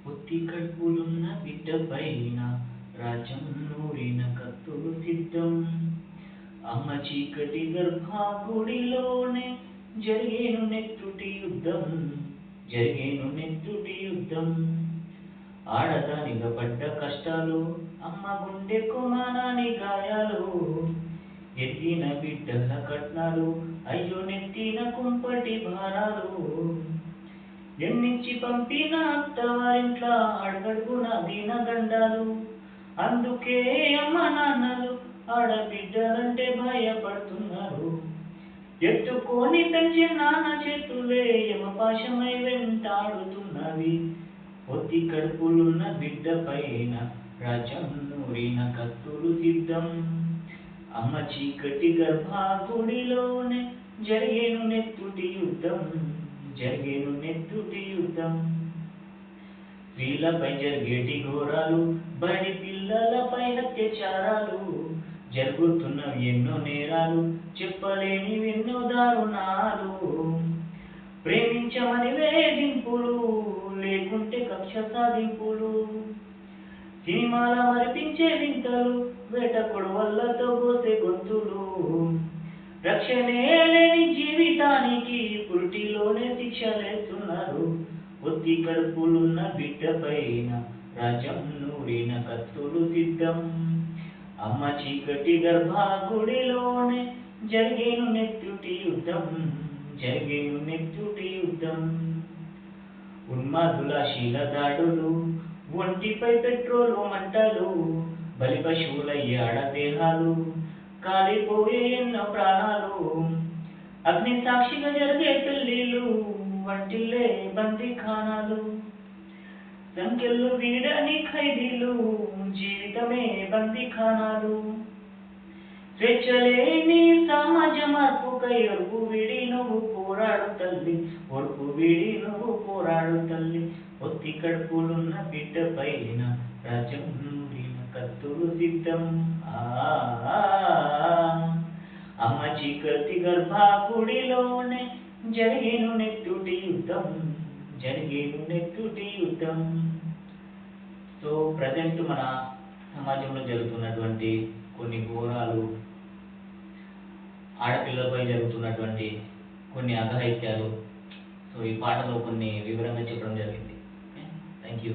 పొత్తి కడుపులున్న బిడ్డ పైన రాజ్యం నూరిన కత్తులు సిద్ధం. అమ్మ చీకటి గర్భగుడిలోనే జరిగేను నెత్తుటి యుద్ధం, జరిగేను నెత్తుటి యుద్ధం. ఆడదానిగా పడ్డ కష్టాలు, అమ్మ గుండె కుమారాని గాయాలు, ఎత్తిన బిడ్డల కట్నాలు, అయ్యో నెత్తిన కుంపటి భారాలు. ఎన్నిచ్చి పంపిన అత్తవారింట్ల అడుగడుగున దీన గండాలు. అందుకే అమ్మ నాన్నలు ఆడబిడ్డలంటే భయపడుతున్నారు. ఎత్తుకొని పెంచే నాన్న చేతులే యమపాశమై వెంటాడుతున్నవి. పొత్తి కడుపులున్న బిడ్డ పైన రాజ్యం నూరిన కత్తులు సిద్ధం. అమ్మ చీకటి గర్భగుడిలోనే జరిగేను నెత్తుటి యుద్ధం, జరిగేను నెత్తుటి యుద్ధం. స్త్రీలపై జరిగేటి ఘోరాలు, బడి పిల్లలపై అత్యాచారాలు, జరుగుతున్నవి ఎన్నో నేరాలు, చెప్పలేని ఎన్నో దారుణాలు. ప్రేమించమని వేధింపులు, లేకుంటే కక్ష సాధింపులు, సినిమాల మరిపించే వింతలు, వేట కొడవళ్ళతో కోసే గొంతులు. రక్షణే లేని జీవితానికి పురిటిలోనే శిక్షలేస్తున్నారు. పొత్తి కడుపులున్న బిడ్డ పైన రాజ్యం నూరిన కత్తులు సిద్ధం. అమ్మ చీకటి గర్భగుడిలోనే జరిగేను నెత్తుటి యుద్ధం, జరిగేను నెత్తుటి యుద్ధం. ఉన్మాదుల శీల దాడులు, ఒంటిపై పెట్రోలు మంటలు, బలి పశువులయ్యే ఆడదేహాలు, కాలిపోయే ఎన్నో ప్రాణాలు. అగ్ని సాక్షిగా జరిగే పెళ్లిళ్ళు, వంటిల్లే బందీఖానాలు. సంఖ్యలు వీడని ఖైదీలు, జీవితమే బందీఖానాలు. స్వేచ్ఛలేని సమాజ మార్పుకై ఒరుపు వీడి నువ్వు పోరాడు తల్లి, ఒరుపు వీడి నువ్వు పోరాడు తల్లి. పొత్తి కడుపులున్న బిడ్డ పైన రాజ్యం నూరిన కత్తులు సిద్ధం. అమ్మ చీకటి గర్భగుడిలోనే జరిగేను నెత్తుటి యుద్ధం, జరిగేను నెత్తుటి యుద్ధం. సో ప్రజెంట్ మన సమాజంలో జరుగుతున్నటువంటి కొన్ని ఘోరాలు, ఆడపిల్లలపై జరుగుతున్నటువంటి కొన్ని అఘాయిత్యాలు, సో ఈ పాటలో కొన్ని వివరంగా చెప్పడం జరిగింది. Thank you.